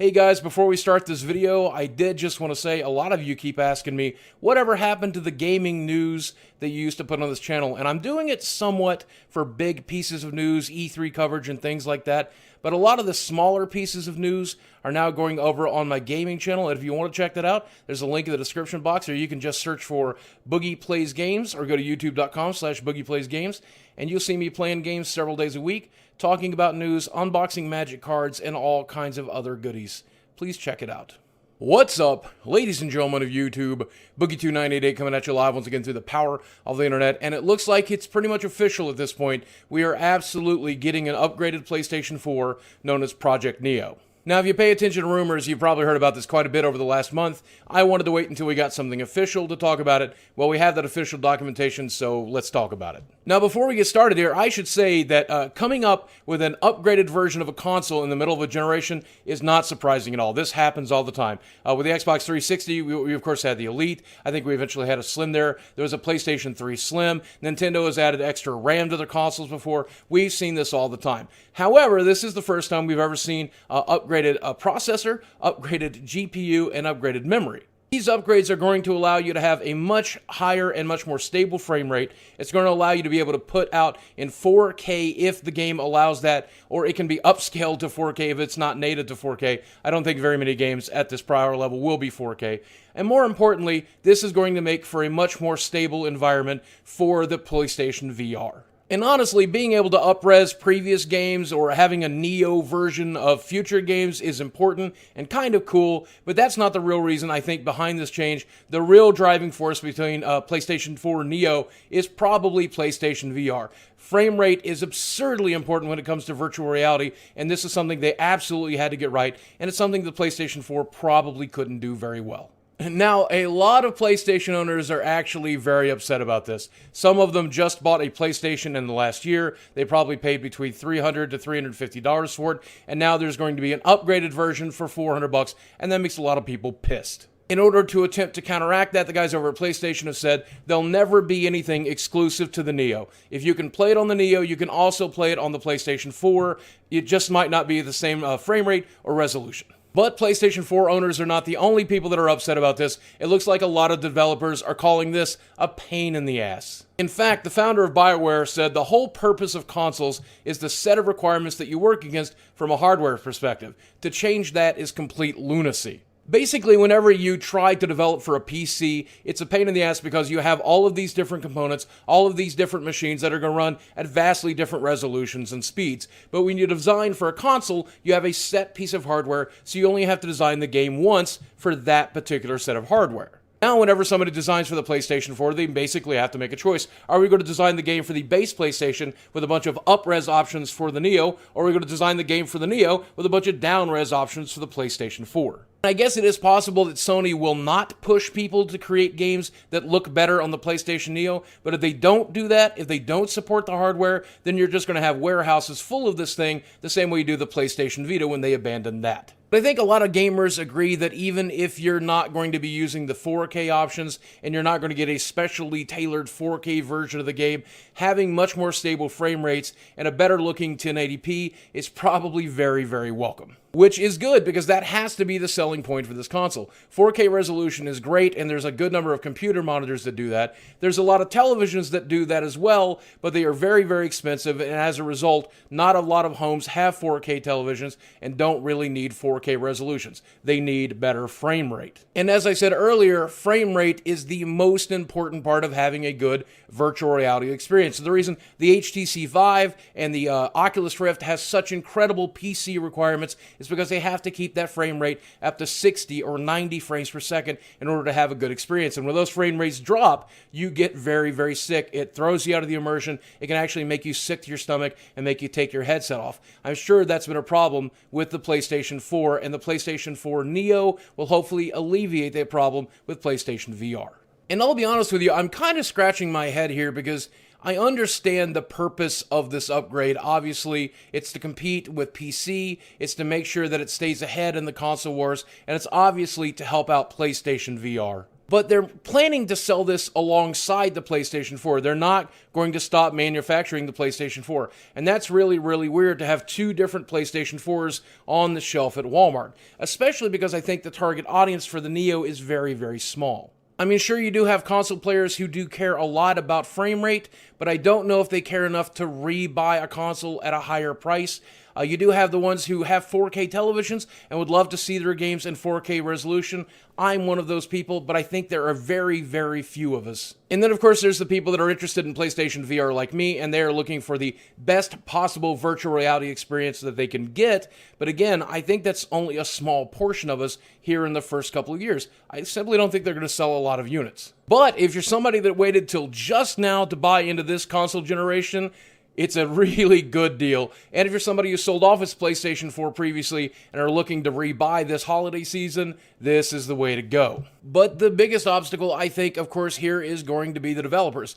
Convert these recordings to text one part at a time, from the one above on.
Hey guys, before we start this video, I did just want to say a lot of you keep asking me whatever happened to the gaming news that you used to put on this channel, and I'm doing it somewhat for big pieces of news, E3 coverage and things like that, but a lot of the smaller pieces of news are now going over on my gaming channel, and if you want to check that out, there's a link in the description box, or you can just search for Boogie Plays Games or go to youtube.com/BoogiePlaysGames, and you'll see me playing games several days a week, talking about news, unboxing Magic cards, and all kinds of other goodies. Please check it out. What's up, ladies and gentlemen of YouTube? Boogie2988 coming at you live once again through the power of the internet, and it looks like it's pretty much official at this point. We are absolutely getting an upgraded PlayStation 4 known as Project Neo. Now, if you pay attention to rumors, you've probably heard about this quite a bit over the last month. I wanted to wait until we got something official to talk about it. Well, we have that official documentation, so let's talk about it. Now, before we get started here, I should say that coming up with an upgraded version of a console in the middle of a generation is not surprising at all. This happens all the time. With the Xbox 360, we of course had the Elite. I think we eventually had a Slim there. There was a PlayStation 3 Slim. Nintendo has added extra RAM to their consoles before. We've seen this all the time. However, this is the first time we've ever seen upgraded processor, upgraded GPU, and upgraded memory. These upgrades are going to allow you to have a much higher and much more stable frame rate. It's going to allow you to be able to put out in 4K if the game allows that, or it can be upscaled to 4K if it's not native to 4K. I don't think very many games at this prior level will be 4K. And more importantly, this is going to make for a much more stable environment for the PlayStation VR. And honestly, being able to up-res previous games or having a Neo version of future games is important and kind of cool, but that's not the real reason I think behind this change. The real driving force between PlayStation 4 Neo is probably PlayStation VR. Frame rate is absurdly important when it comes to virtual reality, and this is something they absolutely had to get right, and it's something the PlayStation 4 probably couldn't do very well. Now, a lot of PlayStation owners are actually very upset about this. Some of them just bought a PlayStation in the last year. They probably paid between $300 to $350 for it, and now there's going to be an upgraded version for $400, and that makes a lot of people pissed. In order to attempt to counteract that, the guys over at PlayStation have said there'll never be anything exclusive to the Neo. If you can play it on the Neo, you can also play it on the PlayStation 4. It just might not be the same frame rate or resolution. But PlayStation 4 owners are not the only people that are upset about this. It looks like a lot of developers are calling this a pain in the ass. In fact, the founder of Bioware said the whole purpose of consoles is the set of requirements that you work against from a hardware perspective. To change that is complete lunacy. Basically, whenever you try to develop for a PC, it's a pain in the ass because you have all of these different components, all of these different machines that are going to run at vastly different resolutions and speeds. But when you design for a console, you have a set piece of hardware, so you only have to design the game once for that particular set of hardware. Now, whenever somebody designs for the PlayStation 4, they basically have to make a choice. Are we going to design the game for the base PlayStation with a bunch of up-res options for the Neo, or are we going to design the game for the Neo with a bunch of down-res options for the PlayStation 4? I guess it is possible that Sony will not push people to create games that look better on the PlayStation Neo, but if they don't do that, if they don't support the hardware, then you're just going to have warehouses full of this thing the same way you do the PlayStation Vita when they abandoned that. But I think a lot of gamers agree that even if you're not going to be using the 4K options and you're not going to get a specially tailored 4K version of the game, having much more stable frame rates and a better looking 1080p is probably very, very welcome. Which is good because that has to be the selling point for this console. 4K resolution is great, and there's a good number of computer monitors that do that. There's a lot of televisions that do that as well, but they are very, very expensive, and as a result, not a lot of homes have 4K televisions and don't really need 4K resolutions. They need better frame rate. And as I said earlier, frame rate is the most important part of having a good virtual reality experience. So the reason the HTC Vive and the Oculus Rift has such incredible PC requirements is because they have to keep that frame rate up to 60 or 90 frames per second in order to have a good experience. And when those frame rates drop, you get very, very sick. It throws you out of the immersion. It can actually make you sick to your stomach and make you take your headset off. I'm sure that's been a problem with the PlayStation 4, and the PlayStation 4 Neo will hopefully alleviate that problem with PlayStation VR. And I'll be honest with you, I'm kind of scratching my head here because I understand the purpose of this upgrade. Obviously, it's to compete with PC, it's to make sure that it stays ahead in the console wars, and it's obviously to help out PlayStation VR. But they're planning to sell this alongside the PlayStation 4. They're not going to stop manufacturing the PlayStation 4. And that's really, really weird to have two different PlayStation 4s on the shelf at Walmart, especially because I think the target audience for the Neo is very, very small. I mean, sure, you do have console players who do care a lot about frame rate, but I don't know if they care enough to re-buy a console at a higher price. You do have the ones who have 4K televisions and would love to see their games in 4K resolution. I'm one of those people, but I think there are very, very few of us. And then, of course, there's the people that are interested in PlayStation VR like me, and they're looking for the best possible virtual reality experience that they can get. But again, I think that's only a small portion of us here in the first couple of years. I simply don't think they're going to sell a lot of units. But if you're somebody that waited till just now to buy into this console generation, it's a really good deal. And if you're somebody who sold off his PlayStation 4 previously and are looking to rebuy this holiday season, this is the way to go. But the biggest obstacle, I think, of course, here is going to be the developers.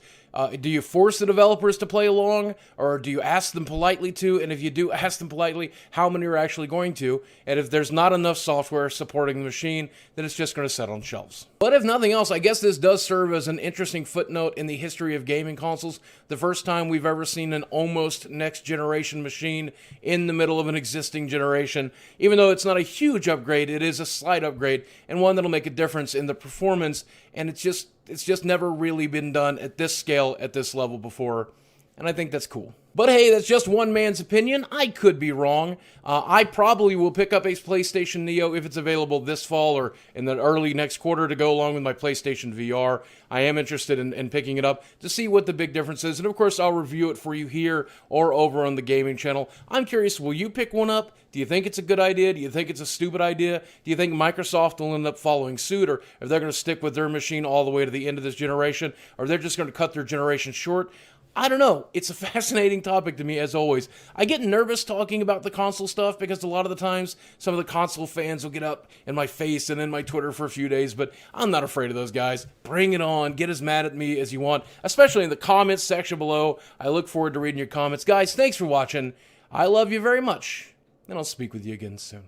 Do you force the developers to play along, or do you ask them politely to? And if you do ask them politely, how many are actually going to? And if there's not enough software supporting the machine, then it's just going to sit on shelves. But if nothing else, I guess this does serve as an interesting footnote in the history of gaming consoles. The first time we've ever seen an almost next-generation machine in the middle of an existing generation. Even though it's not a huge upgrade, it is a slight upgrade, and one that'll make a difference in the performance, and it's just never really been done at this scale, at this level before, and I think that's cool. But hey, that's just one man's opinion. I could be wrong. I probably will pick up a PlayStation Neo if it's available this fall or in the early next quarter to go along with my PlayStation VR. I am interested in picking it up to see what the big difference is. And of course, I'll review it for you here or over on the gaming channel. I'm curious, will you pick one up? Do you think it's a good idea? Do you think it's a stupid idea? Do you think Microsoft will end up following suit, or if they're going to stick with their machine all the way to the end of this generation, or they're just going to cut their generation short? I don't know. It's a fascinating topic to me, as always. I get nervous talking about the console stuff because a lot of the times some of the console fans will get up in my face and in my Twitter for a few days, but I'm not afraid of those guys. Bring it on. Get as mad at me as you want, especially in the comments section below. I look forward to reading your comments. Guys, thanks for watching. I love you very much, and I'll speak with you again soon.